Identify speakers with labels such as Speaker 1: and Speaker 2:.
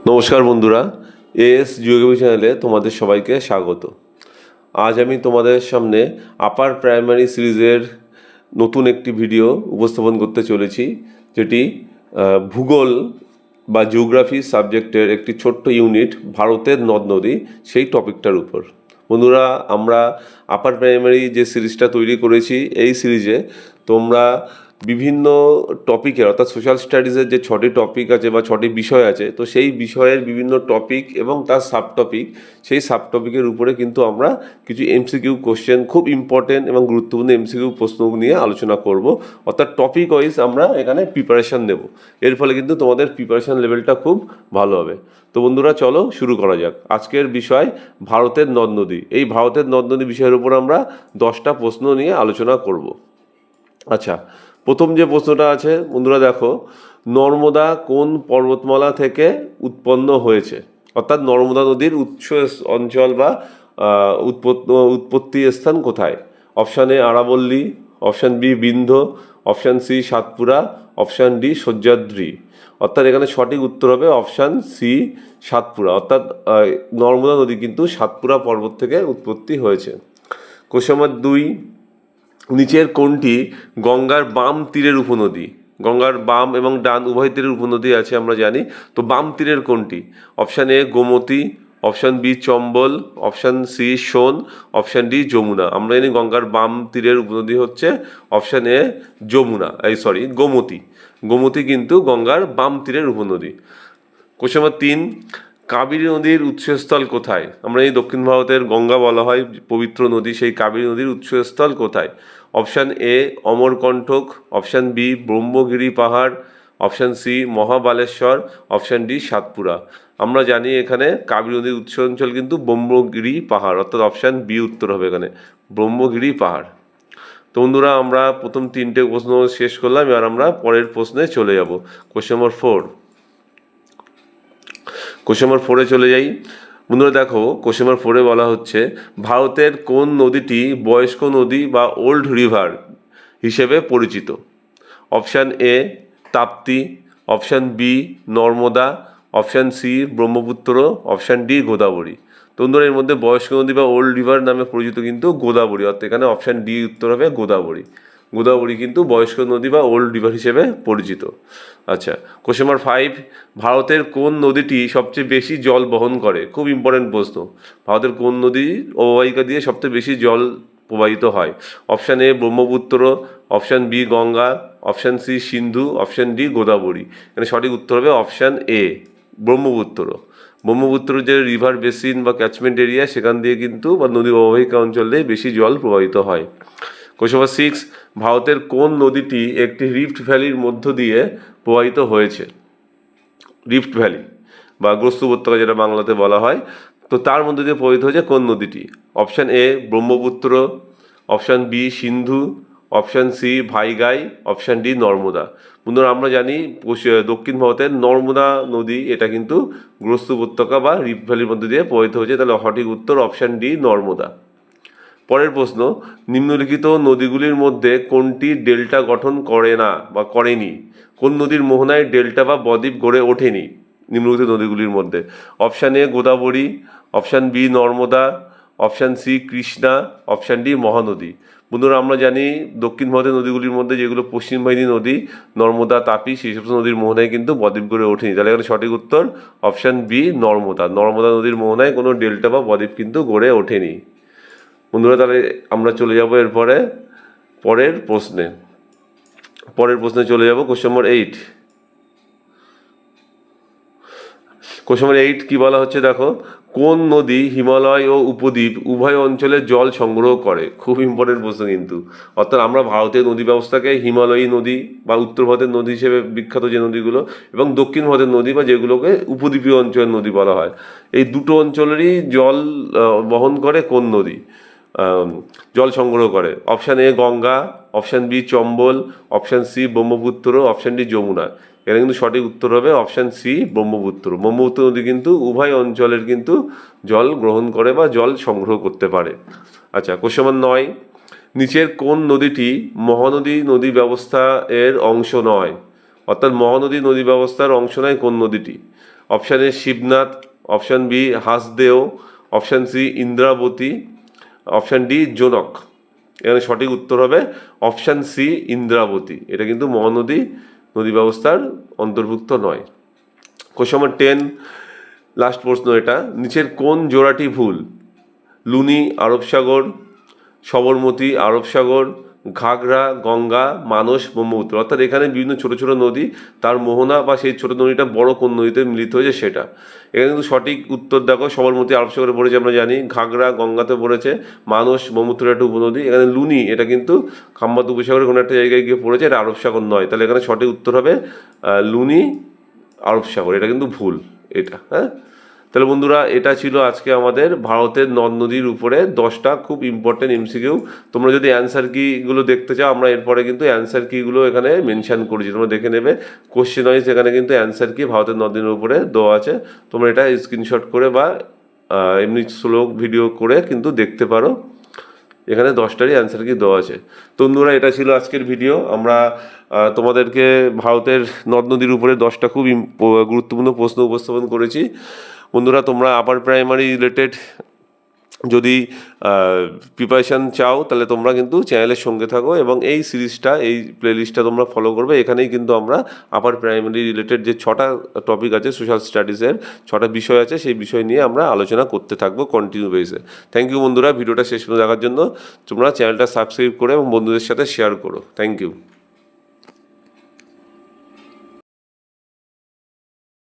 Speaker 1: নমস্কার বন্ধুরা, as geography চ্যানেলে তোমাদের সবাইকে স্বাগত। আজ আমি তোমাদের সামনে আপার প্রাইমারি সিরিজের নতুন একটি ভিডিও উপস্থাপন করতে চলেছি, যেটি ভূগোল বা জিওগ্রাফি সাবজেক্টের একটি ছোট্ট ইউনিট, ভারতের নদ নদী, সেই টপিকটার উপর। বন্ধুরা, আমরা আপার প্রাইমারি যে সিরিজটা তৈরি করেছি, এই সিরিজে তোমরা বিভিন্ন টপিকের, অর্থাৎ সোশ্যাল স্টাডিজের যে 6টি টপিক আছে বা 6টি বিষয় আছে, তো সেই বিষয়ের বিভিন্ন টপিক এবং তার সাব টপিক, সেই সাব টপিকের উপরে কিন্তু আমরা কিছু এমসিকিউ কোশ্চেন, খুব ইম্পর্টেন্ট এবং গুরুত্বপূর্ণ এমসিকিউ প্রশ্ন নিয়ে আলোচনা করব। অর্থাৎ টপিক ওয়াইজ আমরা এখানে প্রিপারেশান নেব। এর ফলে কিন্তু তোমাদের প্রিপারেশান লেভেলটা খুব ভালো হবে। তো বন্ধুরা, চলো শুরু করা যাক। আজকের বিষয় ভারতের নদ নদী। এই ভারতের নদ নদী বিষয়ের উপর আমরা 10টা প্রশ্ন নিয়ে আলোচনা করব। আচ্ছা, প্রথম যে প্রশ্নটা আছে বন্ধুরা, দেখো, নর্মদা কোন পর্বতমালা থেকে উৎপন্ন হয়েছে? অর্থাৎ নর্মদা নদীর উৎস অঞ্চল বা উৎপত্তি স্থান কোথায়? অপশান এ আরাবল্লী, option B Vindhya, option C Satpura, option D Sahyadri. অর্থাৎ এখানে সঠিক উত্তর হবে অপশান সি সাতপুরা। অর্থাৎ নর্মদা নদী কিন্তু সাতপুরা পর্বত থেকে উৎপত্তি হয়েছে। কোশ্চেন নম্বর 2, নিচের কোনটি গঙ্গার বাম তীরের উপনদী? গঙ্গার বাম এবং ডান উভয় তীরের উপনদী আছে আমরা জানি, তো বাম তীরের কোনটি? Option A Gomti, option B Chambal, option C Son, option D Yamuna. আমরা জানি গঙ্গার বাম তীরের উপনদী হচ্ছে অপশান এ গোমতী। গোমতী কিন্তু গঙ্গার বাম তীরের উপনদী। কোশ্চেন নম্বর 3, কাবেরী নদীর উৎসস্থল কোথায়? আমরা এই দক্ষিণ ভারতের গঙ্গা বলা হয় পবিত্র নদী, সেই কাবেরী নদীর উৎসস্থল কোথায়? Option A Amarkantak, option B Brahmagiri পাহাড়, option C Mahabaleshwar, option D Satpura. আমরা জানি এখানে কাবেরী নদীর উৎস অঞ্চল কিন্তু ব্রহ্মগিরি পাহাড়, অর্থাৎ অপশান বি উত্তর হবে এখানে, ব্রহ্মগিরি পাহাড়। তো বন্ধুরা, আমরা প্রথম 3টে প্রশ্ন শেষ করলাম, এবার আমরা পরের প্রশ্নে চলে যাব। Question number 4। কোশ্চেন নম্বর 4-এ চলে যাই। বন্ধুরা দেখো, কোশ্চেন নম্বর 4-এ বলা হচ্ছে, ভারতের কোন নদীটি বয়স্ক নদী বা ওল্ড রিভার হিসেবে পরিচিত? Option A Tapti, option B Narmada, option C Brahmaputra, option D Godavari. তো বন্ধুরা, এর মধ্যে বয়স্ক নদী বা ওল্ড রিভার নামে পরিচিত কিন্তু গোদাবরী, অর্থাৎ এখানে অপশান ডি উত্তর হবে গোদাবরী। গোদাবরী কিন্তু বয়স্ক নদী বা ওল্ড রিভার হিসেবে পরিচিত। আচ্ছা, কোশ্চেন নম্বর 5, ভারতের কোন নদীটি সবচেয়ে বেশি জল বহন করে? খুব ইম্পর্টেন্ট প্রশ্ন। ভারতের কোন নদী অববাহিকা দিয়ে সবচেয়ে বেশি জল প্রবাহিত হয়? Option A Brahmaputra, option B Ganga, option C Sindhu, option D Godavari. এখানে সঠিক উত্তর হবে অপশান এ ব্রহ্মপুত্র। ব্রহ্মপুত্র যে রিভার বেসিন বা ক্যাচমেন্ট এরিয়া, সেখান দিয়ে কিন্তু বা নদী অববাহিকা অঞ্চল দিয়ে বেশি জল প্রবাহিত হয়। কোশ্চেন নম্বর 6, ভারতের কোন নদীটি একটি রিফ্ট ভ্যালির মধ্য দিয়ে প্রবাহিত হয়েছে? রিফ্ট ভ্যালি বা গ্রস্ত উপত্যকা যেটা বাংলাতে বলা হয়, তো তার মধ্যে দিয়ে প্রবাহিত হয়েছে কোন নদীটি? Option A Brahmaputra, option B Sindhu, option C Vaigai, option D Narmada. বন্ধুরা, আমরা জানি দক্ষিণ ভারতের নর্মদা নদী, এটা কিন্তু গ্রস্ত উপত্যকা বা রিফ্ট ভ্যালির মধ্যে দিয়ে প্রবাহিত হয়েছে। তাহলে সঠিক উত্তর অপশান ডি নর্মদা। পরের প্রশ্ন, নিম্নলিখিত নদীগুলির মধ্যে কোনটি ডেল্টা গঠন করে না বা করেনি? কোন নদীর মোহনায় ডেল্টা বা বদ্বীপ গড়ে ওঠেনি নিম্নলিখিত নদীগুলির মধ্যে? Option A Godavari, option B Narmada, option C Krishna, option D Mahanadi. বন্ধুরা, আমরা জানি দক্ষিণ ভারতের নদীগুলির মধ্যে যেগুলো পশ্চিম বাহিনী নদী, নর্মদা, তাপি, সেই সমস্ত নদীর মোহনায় কিন্তু বদ্বীপ গড়ে ওঠেনি। তাহলে এখানে সঠিক উত্তর অপশান বি নর্মদা। নর্মদা নদীর মোহনায় কোনো ডেল্টা বা বদ্বীপ কিন্তু গড়ে ওঠেনি। বন্ধুরা, তাহলে আমরা চলে যাব এরপরে পরের প্রশ্নে চলে যাব। Question number 8। কোশ্চেন নম্বর 8 কি বলা হচ্ছে, দেখো, কোন নদী হিমালয় ও উপদ্বীপ উভয় অঞ্চলে জল সংগ্রহ করে? খুব ইম্পর্টেন্ট প্রশ্ন কিন্তু। অর্থাৎ আমরা ভারতের নদী ব্যবস্থাকে হিমালয়ী নদী বা উত্তর ভারতের নদী হিসেবে বিখ্যাত যে নদীগুলো, এবং দক্ষিণ ভারতের নদী বা যেগুলোকে উপদ্বীপীয় অঞ্চলের নদী বলা হয়, এই দুটো অঞ্চলেরই জল বহন করে কোন নদী, জল সংগ্রহ করে? Option A Ganga, option B Chambal, option C Brahmaputra, option D Yamuna. এখানে কিন্তু সঠিক উত্তর হবে অপশান সি ব্রহ্মপুত্র। ব্রহ্মপুত্র নদী কিন্তু উভয় অঞ্চলের কিন্তু জল গ্রহণ করে বা জল সংগ্রহ করতে পারে। আচ্ছা, কোশ্চেন নম্বর 9, নিচের কোন নদীটি মহানদী নদী ব্যবস্থা এর অংশ নয়? অর্থাৎ মহানদী নদী ব্যবস্থার অংশ নয় কোন নদীটি? Option A Shivnath, option B Hasdeo, option C Indravati, option D Jonk. এখানে সঠিক উত্তর হবে অপশান সি ইন্দ্রাবতী। এটা কিন্তু মহানদী নদী ব্যবস্থার অন্তর্ভুক্ত নয়। কোশ্চেন নম্বর 10, লাস্ট প্রশ্ন এটা, নিচের কোন জোড়াটি ভুল? লুনি আরব সাগর, সবরমতী আরব সাগর, ঘাগরা গঙ্গা, মানস ব্রহ্মপুত্র। অর্থাৎ এখানে বিভিন্ন ছোট ছোট নদী, তার মোহনা বা সেই ছোট নদীটা বড় কোন নদীতে মিলিত হয়েছে সেটা। এখানে কিন্তু সঠিক উত্তর দেখো, সবরমতী আরব সাগরে পড়েছে আমরা জানি, ঘাগরা গঙ্গাতে পড়েছে, মানস ব্রহ্মপুত্র একটা উপনদী। এখানে লুনি এটা কিন্তু খাম্বাত উপসাগরের কোনো একটা জায়গায় গিয়ে পড়েছে, এটা আরব সাগর নয়। তাহলে এখানে সঠিক উত্তর হবে লুনি আরব সাগর। এটা কিন্তু ভুল এটা, হ্যাঁ। তাহলে বন্ধুরা, এটা ছিল আজকে আমাদের ভারতের নদ নদীর উপরে 10টা খুব ইম্পর্টেন্ট এমসিকিউ। তোমরা যদি অ্যান্সার কিগুলো দেখতে চাও, আমরা এরপরে কিন্তু অ্যান্সার কিগুলো এখানে মেনশন করেছি, তোমরা দেখে নেবে। কোশ্চেন ওয়াইজ এখানে কিন্তু অ্যান্সার কি ভারতের নদ নদীর উপরে দেওয়া আছে, তোমরা এটা স্ক্রিনশট করে বা এমনি শ্লোক ভিডিও করে কিন্তু দেখতে পারো। এখানে 10টারই অ্যান্সার কি দেওয়া আছে। তো বন্ধুরা, এটা ছিল আজকের ভিডিও। আমরা তোমাদেরকে ভারতের নদ নদীর উপরে 10টা খুব গুরুত্বপূর্ণ প্রশ্ন উপস্থাপন করেছি। বন্ধুরা, তোমরা আপার প্রাইমারি রিলেটেড যদি প্রিপারেশান চাও, তাহলে তোমরা কিন্তু চ্যানেলের সঙ্গে থাকো এবং এই সিরিজটা, এই প্লেলিস্টটা তোমরা ফলো করবে। এখানেই কিন্তু আমরা আপার প্রাইমারি রিলেটেড যে 6টা টপিক আছে, সোশ্যাল স্টাডিজের 6টা বিষয় আছে, সেই বিষয় নিয়ে আমরা আলোচনা করতে থাকবো কন্টিনিউ বেসে। থ্যাংক ইউ বন্ধুরা, ভিডিওটা শেষ পর্যন্ত দেখার জন্য। তোমরা চ্যানেলটা সাবস্ক্রাইব করে এবং বন্ধুদের সাথে শেয়ার করো। Thank you.